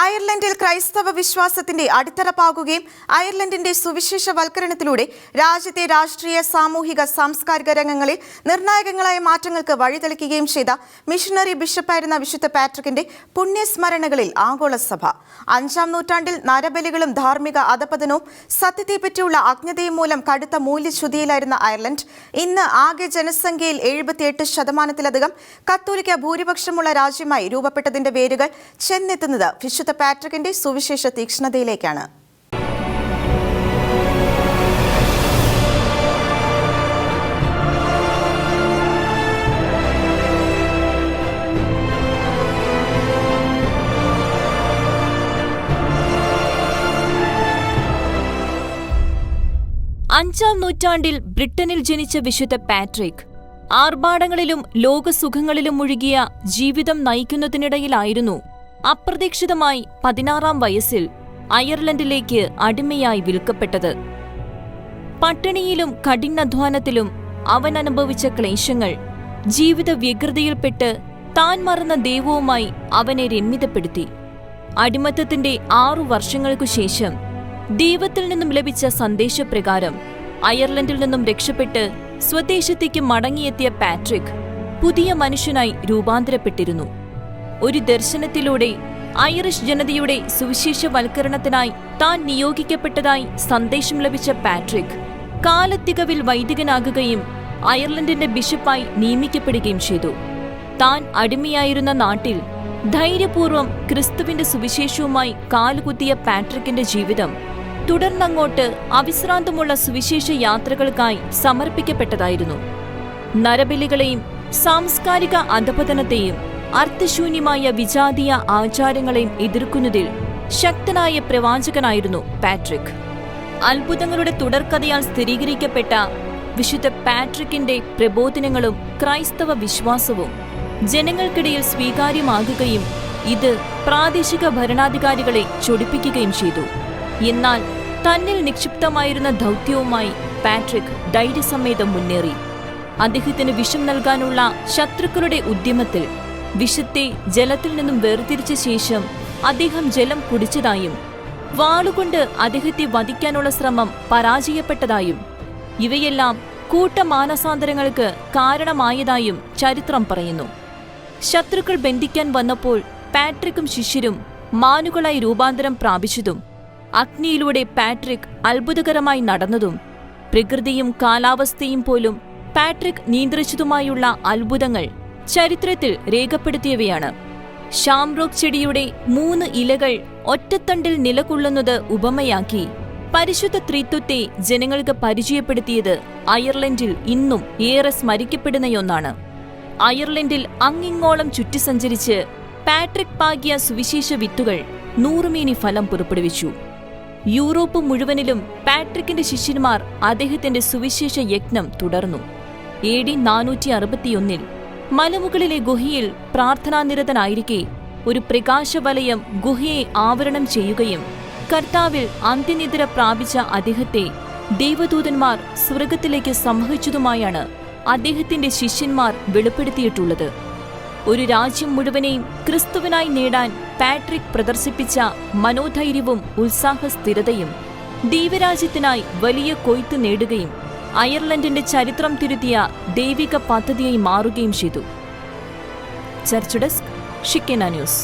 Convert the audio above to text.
അയർലൻഡിൽ ക്രൈസ്തവ വിശ്വാസത്തിന്റെ അടിത്തറ പാകുകയും അയർലൻഡിന്റെ സുവിശേഷവൽക്കരണത്തിലൂടെ രാജ്യത്തെ രാഷ്ട്രീയ, സാമൂഹിക, സാംസ്കാരിക രംഗങ്ങളിൽ നിർണായകങ്ങളായ മാറ്റങ്ങൾക്ക് വഴിതെളിക്കുകയും ചെയ്ത മിഷണറി ബിഷപ്പായിരുന്ന വിശുദ്ധ പാട്രിക്കിന്റെ പുണ്യസ്മരണകളിൽ ആഗോള സഭ. 5-ാം നൂറ്റാണ്ടിൽ നരബലികളും ധാർമ്മിക അധപതനവും സത്യത്തെപ്പറ്റിയുള്ള അജ്ഞതയും മൂലം കടുത്ത മൂല്യച്യുതിയിലായിരുന്ന അയർലൻഡ് ഇന്ന് ആകെ ജനസംഖ്യയിൽ 78% കത്തോലിക്ക ഭൂരിപക്ഷമുള്ള രാജ്യമായി രൂപപ്പെട്ടതിന്റെ വേരുകൾ ചെന്നെത്തുന്നത് വിശുദ്ധ പാട്രിക്കിന്റെ സുവിശേഷ തീക്ഷ്ണതയിലേക്കാണ്. അഞ്ചാം നൂറ്റാണ്ടിൽ ബ്രിട്ടനിൽ ജനിച്ച വിശുദ്ധ പാട്രിക് ആർഭാടങ്ങളിലും ലോകസുഖങ്ങളിലും മുഴുകിയ ജീവിതം നയിക്കുന്നതിനിടയിലായിരുന്നു അപ്രതീക്ഷിതമായി 16-ാം വയസ്സിൽ അയർലൻഡിലേക്ക് അടിമയായി വിൽക്കപ്പെട്ടത്. പട്ടിണിയിലും കഠിനാധ്വാനത്തിലും അവൻ അനുഭവിച്ച ക്ലേശങ്ങൾ ജീവിത വ്യഗ്രതയിൽപ്പെട്ട് താൻ മറന്ന ദൈവവുമായി അവനെ രമ്യതപ്പെടുത്തി. അടിമത്തത്തിന്റെ 6 വർഷങ്ങൾക്കു ശേഷം ദൈവത്തിൽ നിന്നും ലഭിച്ച സന്ദേശപ്രകാരം അയർലൻഡിൽ നിന്നും രക്ഷപ്പെട്ട് സ്വദേശത്തേക്ക് മടങ്ങിയെത്തിയ പാട്രിക് പുതിയ മനുഷ്യനായി രൂപാന്തരപ്പെട്ടിരുന്നു. ഒരു ദർശനത്തിലൂടെ ഐറിഷ് ജനതയുടെ സുവിശേഷവൽക്കരണത്തിനായി താൻ നിയോഗിക്കപ്പെട്ടതായി സന്ദേശം ലഭിച്ച പാട്രിക് കാലത്തികവിൽ വൈദികനാകുകയും അയർലൻഡിന്റെ ബിഷപ്പായി നിയമിക്കപ്പെടുകയും ചെയ്തു. താൻ അടിമയായിരുന്ന നാട്ടിൽ ധൈര്യപൂർവ്വം ക്രിസ്തുവിന്റെ സുവിശേഷവുമായി കാലുകുത്തിയ പാട്രിക്കിന്റെ ജീവിതം തുടർന്നങ്ങോട്ട് അവിശ്രാന്തമുള്ള സുവിശേഷ യാത്രകൾക്കായി സമർപ്പിക്കപ്പെട്ടതായിരുന്നു. നരബലികളെയും സാംസ്കാരിക അധപതനത്തെയും അർത്ഥശൂന്യമായ വിജാതീയ ആചാരങ്ങളെയും എതിർക്കുന്നതിൽ ശക്തനായ പ്രവാചകനായിരുന്നു പാട്രിക്. അത്ഭുതങ്ങളുടെ തുടർക്കഥയാൽ സ്ഥിരീകരിക്കപ്പെട്ട വിശുദ്ധ പാട്രിക്കിന്റെ പ്രബോധനങ്ങളും ക്രൈസ്തവ വിശ്വാസവും ജനങ്ങൾക്കിടയിൽ സ്വീകാര്യമാകുകയും ഇത് പ്രാദേശിക ഭരണാധികാരികളെ ചൊടിപ്പിക്കുകയും ചെയ്തു. എന്നാൽ തന്നിൽ നിക്ഷിപ്തമായിരുന്ന ദൗത്യവുമായി പാട്രിക് ധൈര്യസമേതം മുന്നേറി. അദ്ദേഹത്തിന് വിഷം നൽകാനുള്ള ശത്രുക്കളുടെ ഉദ്യമത്തിൽ വിഷത്തെ ജലത്തിൽ നിന്നും വേർതിരിച്ച ശേഷം അദ്ദേഹം ജലം കുടിച്ചതായും വാളുകൊണ്ട് അദ്ദേഹത്തെ വധിക്കാനുള്ള ശ്രമം പരാജയപ്പെട്ടതായും ഇവയെല്ലാം കൂട്ടമാനസാന്തരങ്ങൾക്ക് കാരണമായതായും ചരിത്രം പറയുന്നു. ശത്രുക്കൾ ബന്ധിക്കാൻ വന്നപ്പോൾ പാട്രിക്കും ശിഷ്യരും മാനുകളായി രൂപാന്തരം പ്രാപിച്ചതും അഗ്നിയിലൂടെ പാട്രിക് അത്ഭുതകരമായി നടന്നതും പ്രകൃതിയും കാലാവസ്ഥയും പോലും പാട്രിക് നിയന്ത്രിച്ചതുമായുള്ള അത്ഭുതങ്ങൾ ചരിത്രത്തിൽ രേഖപ്പെടുത്തിയവയാണ്. ഷാംറോക്ക് ചെടിയുടെ 3 ഇലകൾ ഒറ്റത്തണ്ടിൽ നിലകൊള്ളുന്നത് ഉപമയാക്കി പരിശുദ്ധ ത്രിത്വത്തെ ജനങ്ങൾക്ക് പരിചയപ്പെടുത്തിയത് അയർലൻഡിൽ ഇന്നും ഏറെ സ്മരിക്കപ്പെടുന്നയൊന്നാണ്. അയർലൻഡിൽ അങ്ങിങ്ങോളം ചുറ്റി സഞ്ചരിച്ച് പാട്രിക് പാകിയ സുവിശേഷ വിത്തുകൾ 100 മേനി ഫലം പുറപ്പെടുവിച്ചു. യൂറോപ്പ് മുഴുവനിലും പാട്രിക്കിന്റെ ശിഷ്യന്മാർ അദ്ദേഹത്തിന്റെ സുവിശേഷ യജ്ഞം തുടർന്നു. AD 461 മലമുകളിലെ ഗുഹയിൽ പ്രാർത്ഥനാനിരതനായിരിക്കെ ഒരു പ്രകാശവലയം ഗുഹയെ ആവരണം ചെയ്യുകയും കർത്താവിൽ അന്ത്യനിദ്ര പ്രാപിച്ച അദ്ദേഹത്തെ ദൈവദൂതന്മാർ സ്വർഗത്തിലേക്ക് സംവഹിച്ചതുമായാണ് അദ്ദേഹത്തിന്റെ ശിഷ്യന്മാർ വെളിപ്പെടുത്തിയിട്ടുള്ളത്. ഒരു രാജ്യം മുഴുവനെയും ക്രിസ്തുവിനായി നേടാൻ പാട്രിക് പ്രദർശിപ്പിച്ച മനോധൈര്യവും ഉത്സാഹസ്ഥിരതയും ദൈവരാജ്യത്തിനായി വലിയ കൊയ്ത്ത് നേടുകയും അയർലൻഡിന്റെ ചരിത്രം തിരുത്തിയ ദൈവിക പദ്ധതിയായി മാറുകയും ചെയ്തു. ചർച്ച് ഡെസ്ക്, ഷിക്കന ന്യൂസ്.